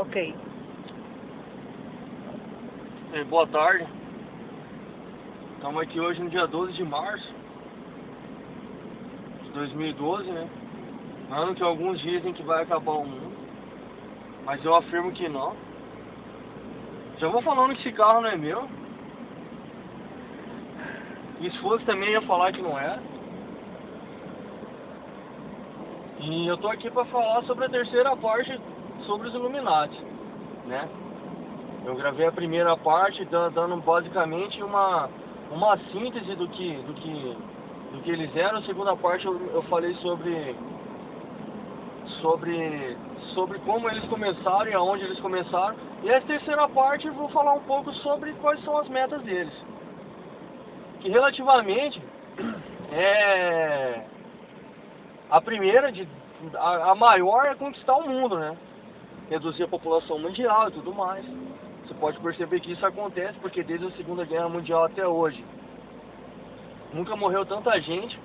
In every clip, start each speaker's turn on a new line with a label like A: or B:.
A: Ok.
B: Boa tarde. Estamos aqui hoje no dia 12 de março de 2012, né? Ano que alguns dizem que vai acabar o mundo, mas eu afirmo que não. Já vou falando que esse carro não é meu. E se fosse também ia falar que não é. E eu tô aqui para falar sobre a terceira parte sobre os Illuminati, né? Eu gravei a primeira parte dando basicamente uma síntese do que eles eram. A segunda parte eu falei sobre como eles começaram e aonde eles começaram. E a terceira parte eu vou falar um pouco sobre quais são as metas deles. Que relativamente a primeira, a maior é conquistar o mundo, né? Reduzir a população mundial e tudo mais. Você pode perceber que isso acontece porque desde a Segunda Guerra Mundial até hoje nunca morreu tanta gente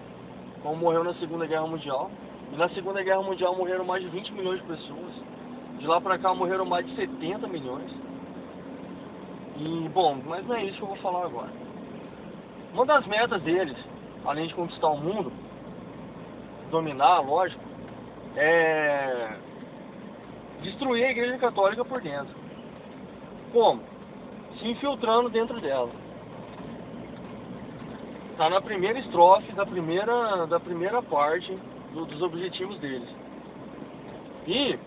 B: como morreu na Segunda Guerra Mundial. E na Segunda Guerra Mundial morreram mais de 20 milhões de pessoas. De lá pra cá morreram mais de 70 milhões. E bom, mas não é isso que eu vou falar agora. Uma das metas deles, além de conquistar o mundo, dominar, lógico, é destruir a Igreja Católica por dentro. Como? Se infiltrando dentro dela. Está na primeira estrofe da primeira parte dos objetivos deles. E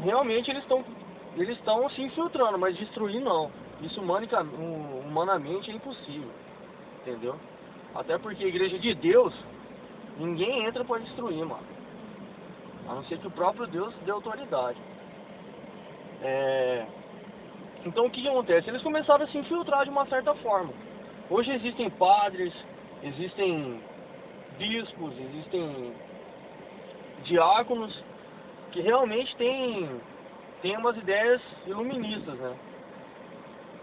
B: realmente eles estão se infiltrando, mas destruir não. Isso humanamente é impossível. Entendeu? Até porque a Igreja de Deus, ninguém entra para destruir, mano. A não ser que o próprio Deus dê autoridade. Então o que acontece? Eles começaram a se infiltrar de uma certa forma. Hoje existem padres, existem bispos, existem diáconos que realmente têm umas ideias iluministas, né?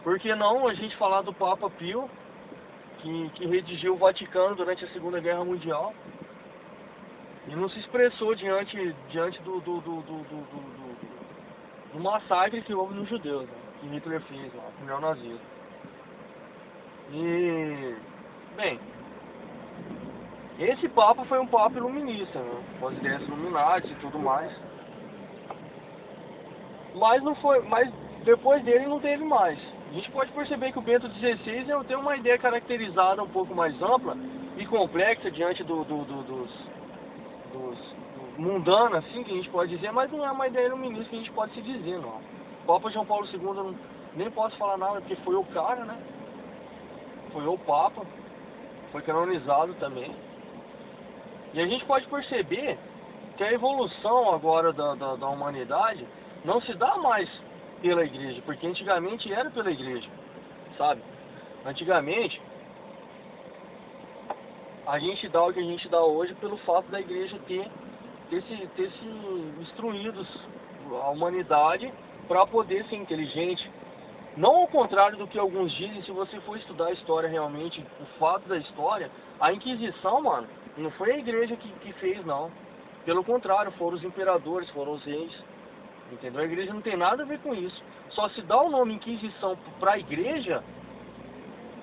B: Por que não a gente falar do Papa Pio, que redigiu o Vaticano durante a Segunda Guerra Mundial e não se expressou diante do massacre que houve nos judeus, né? Que Hitler fez lá, com o neonazismo. E, bem, esse Papa foi um Papa iluminista, né? Com as ideias iluminatis e tudo mais. Mas depois dele não teve mais. A gente pode perceber que o Bento XVI tem uma ideia caracterizada um pouco mais ampla e complexa diante dos mundana, assim, que a gente pode dizer, mas não é uma ideia iluminista que a gente pode se dizer, não. O Papa João Paulo II, eu nem posso falar nada, porque foi o cara, né? Foi o Papa, foi canonizado também. E a gente pode perceber que a evolução agora da humanidade não se dá mais pela igreja, porque antigamente era pela igreja, sabe? Antigamente, a gente dá o que a gente dá hoje pelo fato da igreja ter se instruído a humanidade para poder ser inteligente. Não ao contrário do que alguns dizem. Se você for estudar a história realmente, o fato da história, a Inquisição, mano, não foi a igreja que fez, não. Pelo contrário, foram os imperadores, foram os reis. Entendeu? A igreja não tem nada a ver com isso. Só se dá o nome Inquisição para a igreja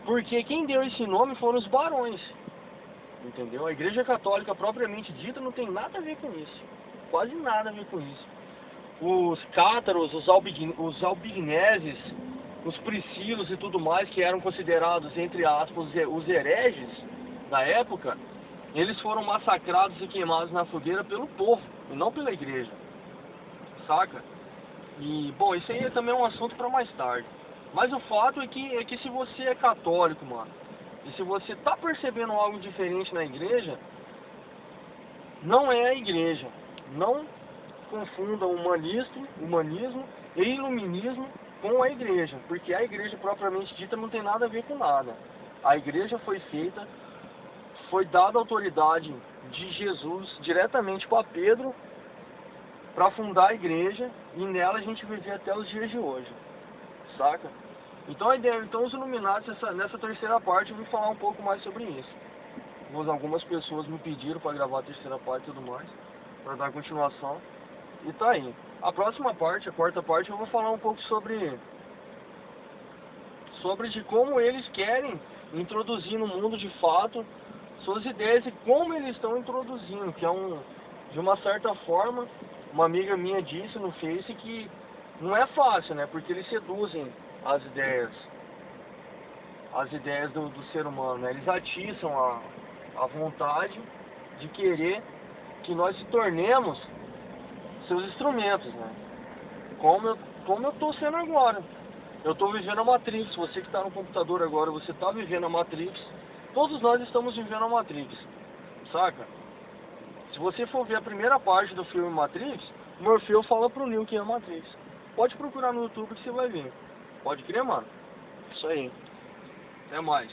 B: porque quem deu esse nome foram os barões. Entendeu? A Igreja Católica propriamente dita não tem nada a ver com isso. Quase nada a ver com isso. Os cátaros, os albigneses, os priscilos e tudo mais, que eram considerados, entre aspas, os hereges da época, eles foram massacrados e queimados na fogueira pelo povo, e não pela igreja. Saca? E, bom, isso aí também é um assunto para mais tarde. Mas o fato é que se você é católico, mano, e se você tá percebendo algo diferente na igreja, não é a igreja. Não confunda humanismo e iluminismo com a igreja, porque a igreja propriamente dita não tem nada a ver com nada. A igreja foi dada a autoridade de Jesus diretamente para Pedro para fundar a igreja, e nela a gente vive até os dias de hoje, saca? Então os Illuminati, nessa terceira parte eu vou falar um pouco mais sobre isso. Algumas pessoas me pediram para gravar a terceira parte e tudo mais, para dar continuação. E tá aí. A próxima parte, a quarta parte, eu vou falar um pouco sobre de como eles querem introduzir no mundo de fato suas ideias e como eles estão introduzindo, que é de uma certa forma, uma amiga minha disse no Face que não é fácil, né? Porque eles seduzem as ideias do ser humano, né? Eles atiçam a vontade de querer que nós se tornemos seus instrumentos, né? Como eu estou sendo agora. Eu estou vivendo a Matrix. Você que está no computador agora, você está vivendo a Matrix. Todos nós estamos vivendo a Matrix, saca? Se você for ver a primeira parte do filme Matrix, o Morfeu fala pro Neo que é a Matrix. Pode procurar no YouTube que você vai ver. Pode crer, mano? Isso aí. Até mais.